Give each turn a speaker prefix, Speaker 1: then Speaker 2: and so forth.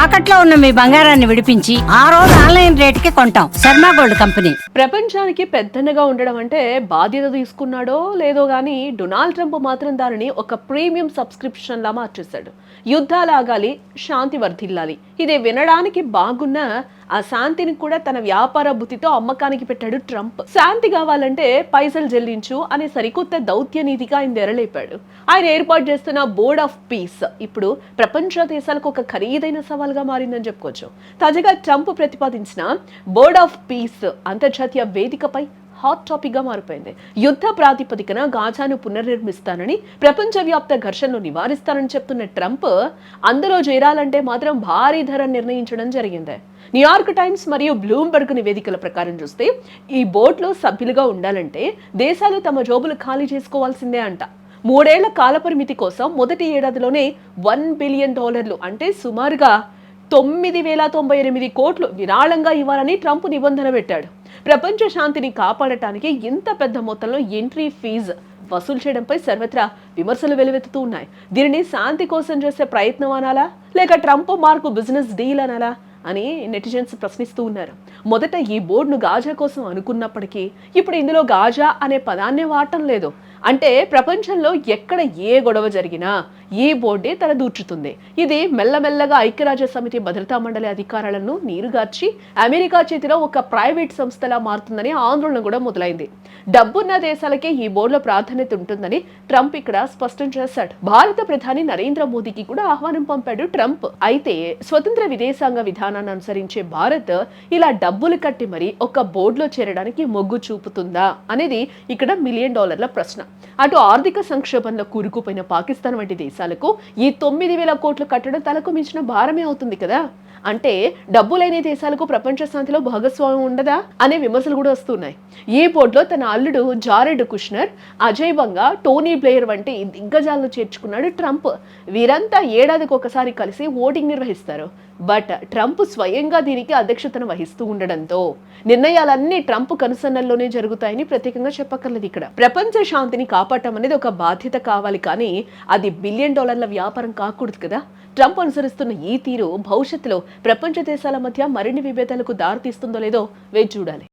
Speaker 1: తాకట్లో ఉన్న మీ బంగారాన్ని విడిపించి ఆ రోజు ఆన్లైన్ రేటుకి కొంటాం. Sharma gold company.
Speaker 2: ప్రపంచానికి పెద్దన్నగా ఉండడం అంటే బాధ్యత తీసుకున్నాడో లేదో గానీ డొనాల్డ్ ట్రంప్ మాత్రం దానిని ఒక ప్రీమియం సబ్స్క్రిప్షన్ లా మార్చేశాడు. యుద్ధాలు ఆగాలి, శాంతి వర్ధిల్లాలి. ఇదే వినడానికి బాగున్నా ఆ శాంతిని కూడా తన వ్యాపార బుద్ధితో అమ్మకానికి పెట్టాడు ట్రంప్. శాంతి కావాలంటే పైసలు చెల్లించు అనే సరికొత్త దౌత్య నీతిగా ఆయన తెరలేపాడు. ఆయన ఏర్పాటు చేస్తున్న బోర్డ్ ఆఫ్ పీస్ ఇప్పుడు ప్రపంచ దేశాలకు ఒక ఖరీదైన సవాల్గా మారిందని చెప్పుకోవచ్చు. తాజాగా ట్రంప్ ప్రతిపాదించిన బోర్డ్ ఆఫ్ పీస్ అంతర్జాతీయ వేదికపై హాట్ టాపిక్ గా మారిపోయింది. యుద్ధ ప్రాతిపదికన గాజాను పునర్నిర్మిస్తానని, ప్రపంచవ్యాప్త ఘర్షణలు నివారిస్తానని చెప్తున్న ట్రంప్ అందులో చేరాలంటే మాత్రం భారీ ధర నిర్ణయించడం జరిగింది. న్యూయార్క్ టైమ్స్ మరియు బ్లూంబర్గ్ నివేదికల ప్రకారం చూస్తే ఈ బోర్డులో సభ్యులుగా ఉండాలంటే దేశాలు తమ జోబులు ఖాళీ చేసుకోవాల్సిందే అంట. 3 ఏళ్ల కాలపరిమితి కోసం మొదటి ఏడాదిలోనే $1 బిలియన్ అంటే సుమారుగా 9,098 కోట్లు విరాళంగా ఇవ్వాలని ట్రంప్ నిబంధన పెట్టాడు. ప్రపంచ శాంతిని కాపాడటానికి ఇంత పెద్ద మొత్తంలో ఎంట్రీ ఫీజు వసూలు చేయడంపై సర్వత్రా విమర్శలు వెలువెత్తుతూ ఉన్నాయి. దీనిని శాంతి కోసం చేసే ప్రయత్నం అనాలా, లేక ట్రంప్ మార్కు బిజినెస్ డీల్ అనాలా అని నెటిజన్స్ ప్రశ్నిస్తూ ఉన్నారు. మొదట ఈ బోర్డును గాజా కోసం అనుకున్నప్పటికీ ఇప్పుడు ఇందులో గాజా అనే పదాన్నే వాడటం లేదు. అంటే ప్రపంచంలో ఎక్కడ ఏ గొడవ జరిగినా ఈ బోర్డే తలదూర్చుతుంది. ఇది మెల్లమెల్లగా ఐక్యరాజ్య సమితి భద్రతా మండలి అధికారాలను నీరుగార్చి అమెరికా చేతిలో ఒక ప్రైవేట్ సంస్థలా మారుతుందని ఆందోళన కూడా మొదలైంది. డబ్బున్న దేశాలకే ఈ బోర్డులో ప్రాధాన్యత ఉంటుందని ట్రంప్ ఇక్కడ స్పష్టం చేశాడు. భారత ప్రధాని నరేంద్ర మోదీకి కూడా ఆహ్వానం పంపాడు ట్రంప్. అయితే స్వతంత్ర విదేశాంగ విధానాన్ని అనుసరించే భారత్ ఇలా డబ్బులు కట్టి మరి ఒక బోర్డులో చేరడానికి మొగ్గు చూపుతుందా అనేది ఇక్కడ $1 మిలియన్ ప్రశ్న. అటు ఆర్థిక సంక్షోభంలో కూరుకుపోయిన పాకిస్తాన్ వంటి దేశాలకు ఈ 9,000 కోట్లు కట్టడం తలకు మించిన భారమే అవుతుంది కదా. అంటే డబ్బు లేని దేశాలకు ప్రపంచ శాంతిలో భాగస్వామ్యం ఉండదా అనే విమర్శలు కూడా వస్తున్నాయి. ఈ బోర్డులో తన అల్లుడు Jared Kushner, Ajay Banga, Tony Blair వంటి దిగ్గజాలను చేర్చుకున్నాడు ట్రంప్. వీరంతా ఏడాదికి ఒకసారి కలిసి ఓటింగ్ నిర్వహిస్తారు. బట్ ట్రంప్ స్వయంగా దీనికి అధ్యక్షతను వహిస్తూ ఉండడంతో నిర్ణయాలన్నీ ట్రంప్ కనుసన్నల్లోనే జరుగుతాయని ప్రత్యేకంగా చెప్పక్కర్లేదు. ఇక్కడ ప్రపంచ శాంతిని కాపాడటం అనేది ఒక బాధ్యత కావాలి, కానీ అది $1 బిలియన్ వ్యాపారం కాకూడదు కదా. ట్రంప్ అనుసరిస్తున్న ఈ తీరు భవిష్యత్తులో ప్రపంచ దేశాల మధ్య మరిన్ని విభేదాలకు దారితీస్తుందో లేదో వేచి చూడాలి.